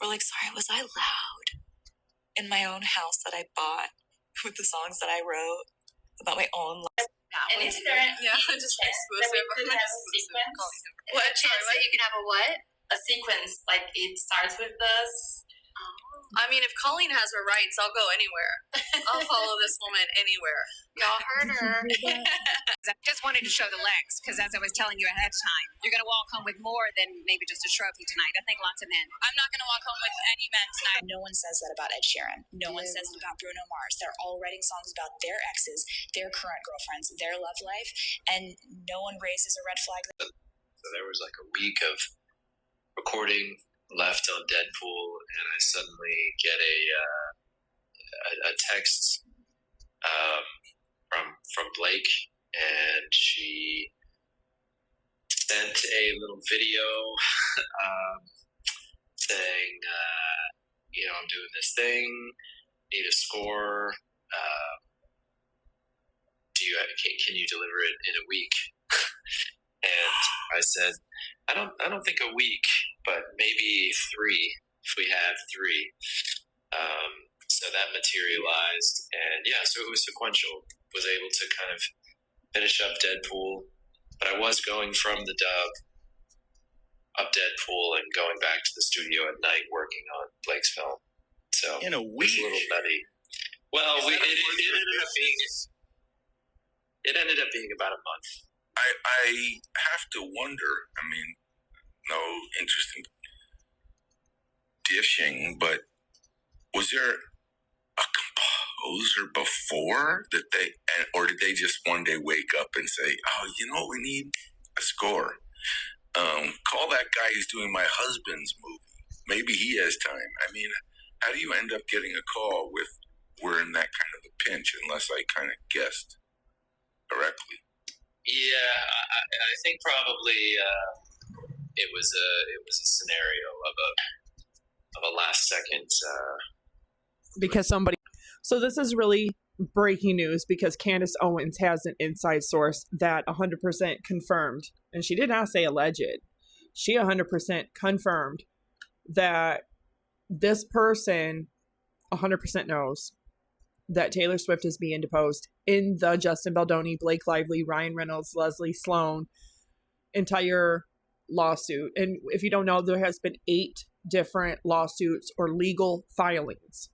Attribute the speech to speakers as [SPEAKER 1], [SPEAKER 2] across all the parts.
[SPEAKER 1] Or like, sorry, was I loud in my own house that I bought with the songs that I wrote about my own life?
[SPEAKER 2] And is there any chance that we could have a sequence? What chance that you could have a what? A sequence, like it starts with this.
[SPEAKER 3] I mean, if Colleen has her rights, I'll go anywhere. I'll follow this woman anywhere.
[SPEAKER 2] Y'all heard her.
[SPEAKER 4] I just wanted to show the legs, because as I was telling you ahead of time, you're going to walk home with more than maybe just a trophy tonight. I think lots of men.
[SPEAKER 3] I'm not going to walk home with any men tonight.
[SPEAKER 1] No one says that about Ed Sheeran. No one says it about Bruno Mars. They're all writing songs about their exes, their current girlfriends, their love life, and no one raises a red flag.
[SPEAKER 5] So there was like a week of recording left on Deadpool, and I suddenly get a text from Blake, and she sent a little video saying, I'm doing this thing, need a score. Can you deliver it in a week? And I said, I don't think a week, but maybe 3, if we have 3. So that materialized, and so it was sequential. Was able to kind of finish up Deadpool, but I was going from the dub of Deadpool and going back to the studio at night working on Blake's film. So
[SPEAKER 6] in a week,
[SPEAKER 5] it was a little nutty. Well, it ended up being about a month.
[SPEAKER 6] I have to wonder. I mean, no interesting dishing, but was there a composer before that or did they just one day wake up and say, "Oh, you know what, we need a score. Call that guy who's doing my husband's movie. Maybe he has time." I mean, how do you end up getting a call with we're in that kind of a pinch? Unless I kind of guessed correctly.
[SPEAKER 5] Yeah, I think probably it was a scenario of a last second.
[SPEAKER 7] Because somebody. So this is really breaking news because Candace Owens has an inside source that 100% confirmed, and she did not say alleged. She 100% confirmed that this person 100% knows that Taylor Swift is being deposed in the Justin Baldoni, Blake Lively, Ryan Reynolds, Leslie Sloan entire lawsuit. And if you don't know, there has been 8 different lawsuits or legal filings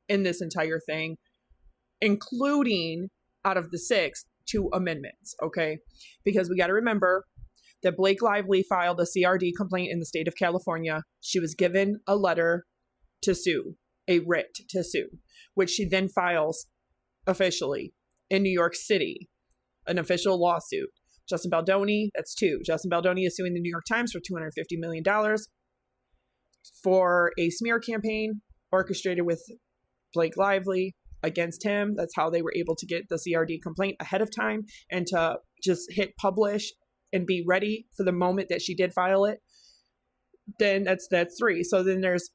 [SPEAKER 7] in this entire thing, including out of the 6, 2 amendments, okay? Because we got to remember that Blake Lively filed a CRD complaint in the state of California. She was given a letter to sue, a writ to sue, which she then files officially in New York City, an official lawsuit. Justin Baldoni, that's 2. Justin Baldoni is suing the New York Times for $250 million for a smear campaign orchestrated with Blake Lively against him. That's how they were able to get the CRD complaint ahead of time and to just hit publish and be ready for the moment that she did file it. Then that's 3. So then there's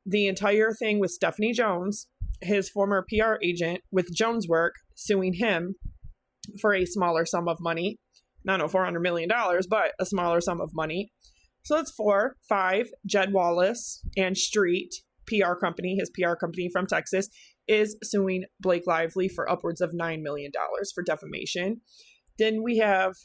[SPEAKER 7] the entire thing with Stephanie Jones, his former PR agent with Jones Work, suing him for a smaller sum of money. Not $400 million, but a smaller sum of money. So that's 4. 5, Jed Wallace and Street PR company, his PR company from Texas, is suing Blake Lively for upwards of $9 million for defamation. Then we have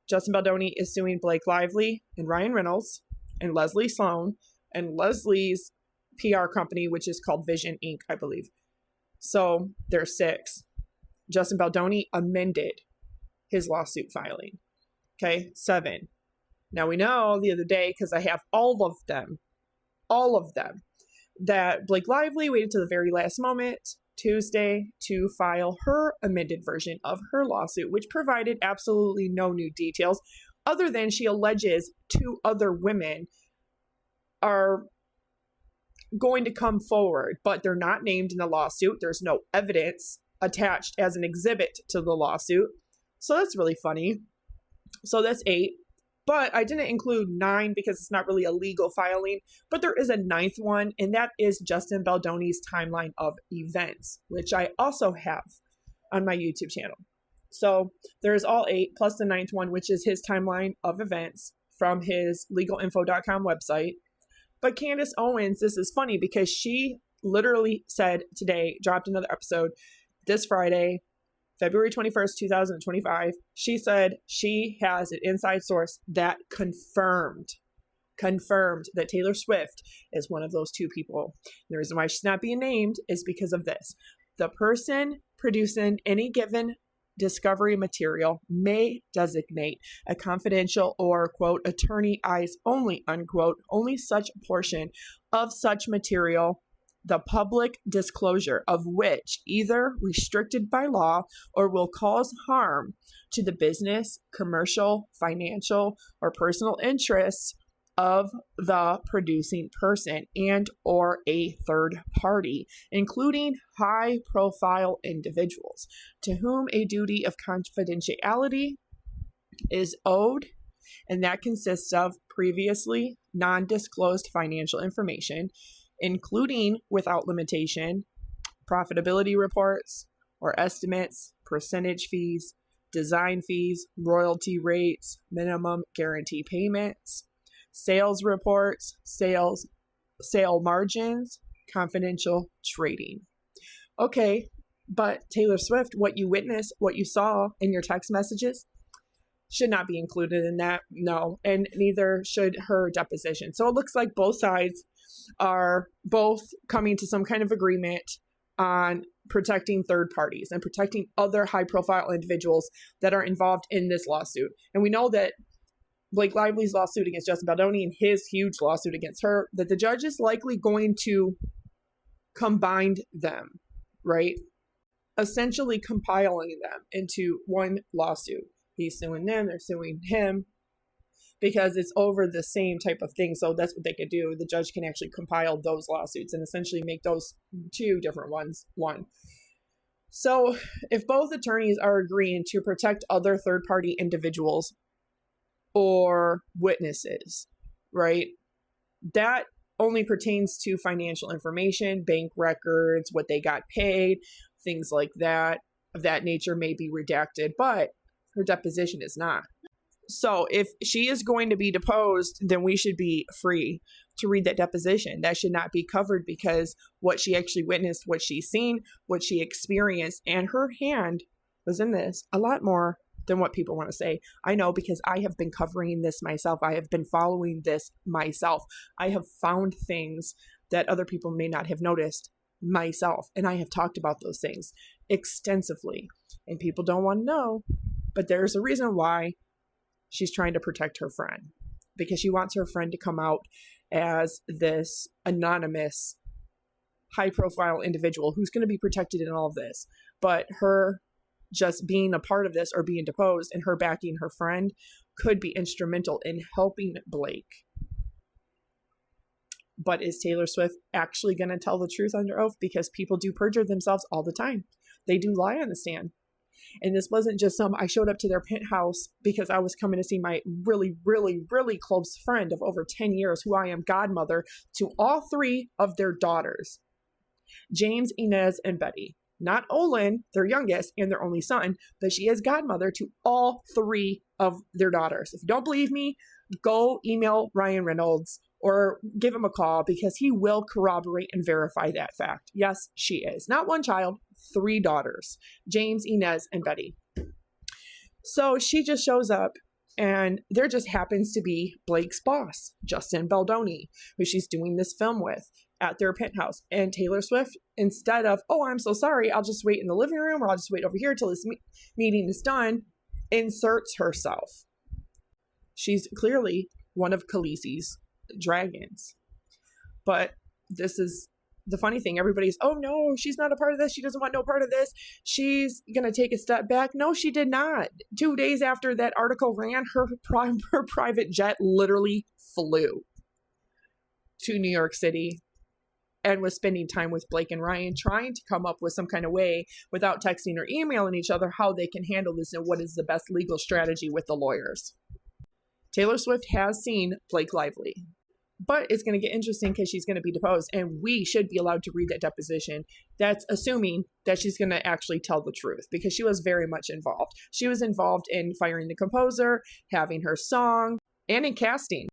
[SPEAKER 7] Justin Baldoni is suing Blake Lively and Ryan Reynolds and Leslie Sloan and Leslie's PR company, which is called Vision Inc., I believe. So there's 6. Justin Baldoni amended his lawsuit filing. Okay, 7. Now we know the other day, because I have all of them, that Blake Lively waited to the very last moment, Tuesday, to file her amended version of her lawsuit, which provided absolutely no new details other than she alleges 2 other women are going to come forward, but they're not named in the lawsuit. There's no evidence attached as an exhibit to the lawsuit. So that's really funny. So that's 8. But I didn't include 9 because it's not really a legal filing. But there is a 9th one, and that is Justin Baldoni's timeline of events, which I also have on my YouTube channel. So there's all 8, plus the 9th one, which is his timeline of events from his legalinfo.com website. But Candace Owens, this is funny because she literally said today, dropped another episode this Friday, February 21st, 2025. She said she has an inside source that confirmed that Taylor Swift is one of those two people. The reason why she's not being named is because of this. The person producing any given discovery material may designate a confidential or, quote, attorney eyes only, unquote, only such portion of such material, the public disclosure of which either restricted by law or will cause harm to the business, commercial, financial, or personal interests of the producing person and or a third party, including high-profile individuals to whom a duty of confidentiality is owed, and that consists of previously non-disclosed financial information, including, without limitation, profitability reports or estimates, percentage fees, design fees, royalty rates, minimum guarantee payments, sales reports, sale margins, confidential trading. Okay, but Taylor Swift, what you witnessed, what you saw in your text messages should not be included in that. No, and neither should her deposition. So it looks like both sides are both coming to some kind of agreement on protecting third parties and protecting other high-profile individuals that are involved in this lawsuit. And we know that Blake Lively's lawsuit against Justin Baldoni and his huge lawsuit against her, that the judge is likely going to combine them, right? Essentially compiling them into one lawsuit. He's suing them, they're suing him, because it's over the same type of thing. So that's what they could do. The judge can actually compile those lawsuits and essentially make those two different ones one. So if both attorneys are agreeing to protect other third-party individuals or witnesses, right, that only pertains to financial information, bank records, what they got paid, things like that, of that nature may be redacted, but her deposition is not. So if she is going to be deposed, then we should be free to read that deposition. That should not be covered because what she actually witnessed, what she's seen, what she experienced, and her hand was in this a lot more than what people want to say. I know because I have been covering this myself. I have been following this myself. I have found things that other people may not have noticed myself. And I have talked about those things extensively. And people don't want to know. But there's a reason why she's trying to protect her friend. Because she wants her friend to come out as this anonymous, high-profile individual who's going to be protected in all of this. But her just being a part of this or being deposed and her backing her friend could be instrumental in helping Blake. But is Taylor Swift actually going to tell the truth under oath? Because people do perjure themselves all the time. They do lie on the stand. And this wasn't just I showed up to their penthouse because I was coming to see my really, really, really close friend of over 10 years, who I am godmother to all three of their daughters, James, Inez, and Betty. Not Olin, their youngest and their only son, but she is godmother to all three of their daughters. If you don't believe me, go email Ryan Reynolds or give him a call because he will corroborate and verify that fact. Yes, she is. Not one child, 3 daughters, James, Inez, and Betty. So she just shows up and there just happens to be Blake's boss, Justin Baldoni, who she's doing this film with, at their penthouse. And Taylor Swift, instead of, oh, I'm so sorry, I'll just wait in the living room or I'll just wait over here till this meeting is done, inserts herself. She's clearly one of Khaleesi's dragons. But this is the funny thing. Everybody's, oh no, she's not a part of this. She doesn't want no part of this. She's going to take a step back. No, she did not. 2 days after that article ran, her private jet literally flew to New York City and was spending time with Blake and Ryan, trying to come up with some kind of way without texting or emailing each other how they can handle this and what is the best legal strategy with the lawyers. Taylor Swift has seen Blake Lively, but it's going to get interesting because she's going to be deposed and we should be allowed to read that deposition. That's assuming that she's going to actually tell the truth because she was very much involved. She was involved in firing the composer, having her song, and in casting.